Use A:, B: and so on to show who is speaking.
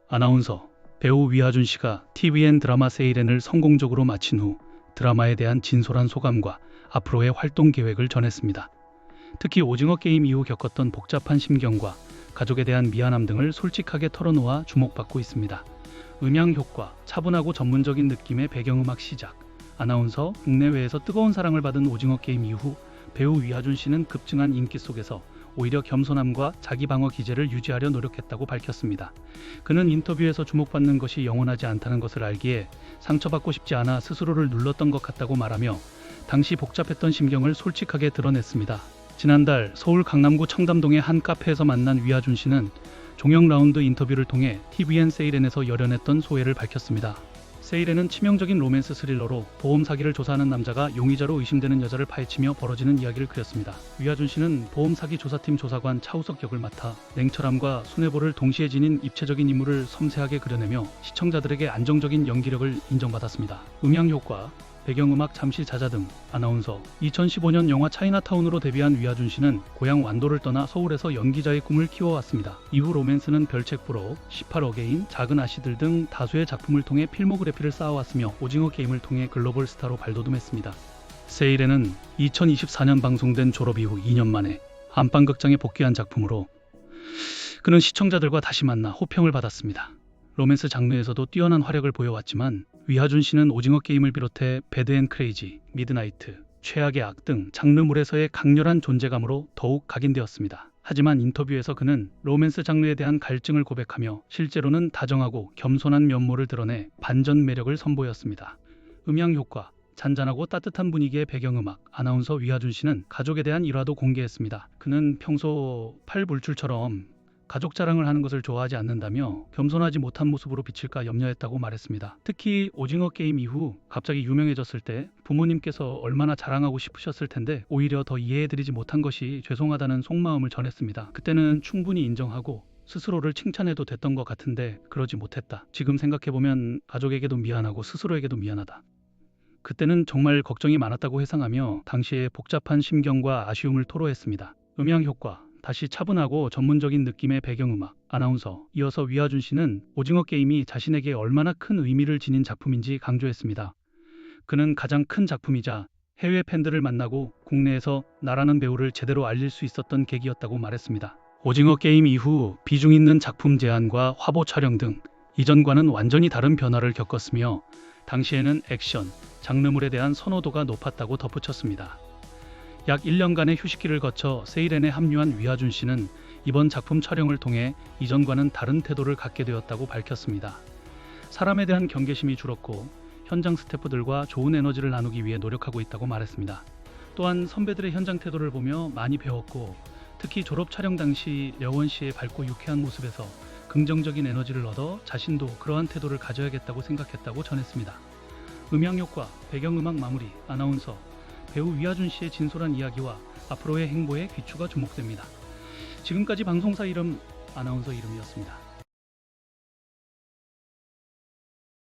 A: 아나운서, 배우 위하준 씨가 TVN 드라마 세이렌을 성공적으로 마친 후 드라마에 대한 진솔한 소감과 앞으로의 활동 계획을 전했습니다. 특히 오징어 게임 이후 겪었던 복잡한 심경과 가족에 대한 미안함 등을 솔직하게 털어놓아 주목받고 있습니다. 음향 효과, 차분하고 전문적인 느낌의 배경음악 시작. 아나운서, 국내외에서 뜨거운 사랑을 받은 오징어 게임 이후 배우 위하준 씨는 급증한 인기 속에서 오히려 겸손함과 자기 방어 기제를 유지하려 노력했다고 밝혔습니다. 그는 인터뷰에서 주목받는 것이 영원하지 않다는 것을 알기에 상처받고 싶지 않아 스스로를 눌렀던 것 같다고 말하며 당시 복잡했던 심경을 솔직하게 드러냈습니다. 지난달 서울 강남구 청담동의 한 카페에서 만난 위하준 씨는 종영 라운드 인터뷰를 통해 TVN 세이렌에서 열연했던 소회를 밝혔습니다. 세이렌은 치명적인 로맨스 스릴러로 보험 사기를 조사하는 남자가 용의자로 의심되는 여자를 파헤치며 벌어지는 이야기를 그렸습니다. 위하준 씨는 보험 사기 조사팀 조사관 차우석 역을 맡아 냉철함과 순애보를 동시에 지닌 입체적인 인물을 섬세하게 그려내며 시청자들에게 안정적인 연기력을 인정받았습니다. 음향 효과, 배경음악 잠시 자자 등. 아나운서, 2015년 영화 차이나타운으로 데뷔한 위하준 씨는 고향 완도를 떠나 서울에서 연기자의 꿈을 키워왔습니다. 이후 로맨스는 별책 프로, 18어게인, 작은 아씨들 등 다수의 작품을 통해 필모그래피를 쌓아왔으며 오징어 게임을 통해 글로벌 스타로 발돋움했습니다. 세이렌은 2024년 방송된 졸업 이후 2년 만에 안방극장에 복귀한 작품으로 그는 시청자들과 다시 만나 호평을 받았습니다. 로맨스 장르에서도 뛰어난 활약을 보여왔지만 위하준 씨는 오징어 게임을 비롯해 배드 앤 크레이지, 미드나이트, 최악의 악 등 장르물에서의 강렬한 존재감으로 더욱 각인되었습니다. 하지만 인터뷰에서 그는 로맨스 장르에 대한 갈증을 고백하며 실제로는 다정하고 겸손한 면모를 드러내 반전 매력을 선보였습니다. 음향 효과, 잔잔하고 따뜻한 분위기의 배경음악. 아나운서 위하준 씨는 가족에 대한 일화도 공개했습니다. 그는 평소 팔불출처럼 가족 자랑을 하는 것을 좋아하지 않는다며 겸손하지 못한 모습으로 비칠까 염려했다고 말했습니다. 특히 오징어 게임 이후 갑자기 유명해졌을 때 부모님께서 얼마나 자랑하고 싶으셨을 텐데 오히려 더 이해해드리지 못한 것이 죄송하다는 속마음을 전했습니다. 그때는 충분히 인정하고 스스로를 칭찬해도 됐던 것 같은데 그러지 못했다. 지금 생각해보면 가족에게도 미안하고 스스로에게도 미안하다. 그때는 정말 걱정이 많았다고 회상하며 당시의 복잡한 심경과 아쉬움을 토로했습니다. 음향 효과, 다시 차분하고 전문적인 느낌의 배경음악. 아나운서, 이어서 위하준 씨는 오징어 게임이 자신에게 얼마나 큰 의미를 지닌 작품인지 강조했습니다. 그는 가장 큰 작품이자 해외 팬들을 만나고 국내에서 나라는 배우를 제대로 알릴 수 있었던 계기였다고 말했습니다. 오징어 게임 이후 비중 있는 작품 제안과 화보 촬영 등 이전과는 완전히 다른 변화를 겪었으며 당시에는 액션, 장르물에 대한 선호도가 높았다고 덧붙였습니다. 약 1년간의 휴식기를 거쳐 세이렌에 합류한 위하준 씨는 이번 작품 촬영을 통해 이전과는 다른 태도를 갖게 되었다고 밝혔습니다. 사람에 대한 경계심이 줄었고 현장 스태프들과 좋은 에너지를 나누기 위해 노력하고 있다고 말했습니다. 또한 선배들의 현장 태도를 보며 많이 배웠고 특히 졸업 촬영 당시 려원 씨의 밝고 유쾌한 모습에서 긍정적인 에너지를 얻어 자신도 그러한 태도를 가져야겠다고 생각했다고 전했습니다. 음향 효과, 배경음악 마무리. 아나운서, 배우 위하준 씨의 진솔한 이야기와 앞으로의 행보에 귀추가 주목됩니다. 지금까지 방송사 이름, 아나운서 이름이었습니다.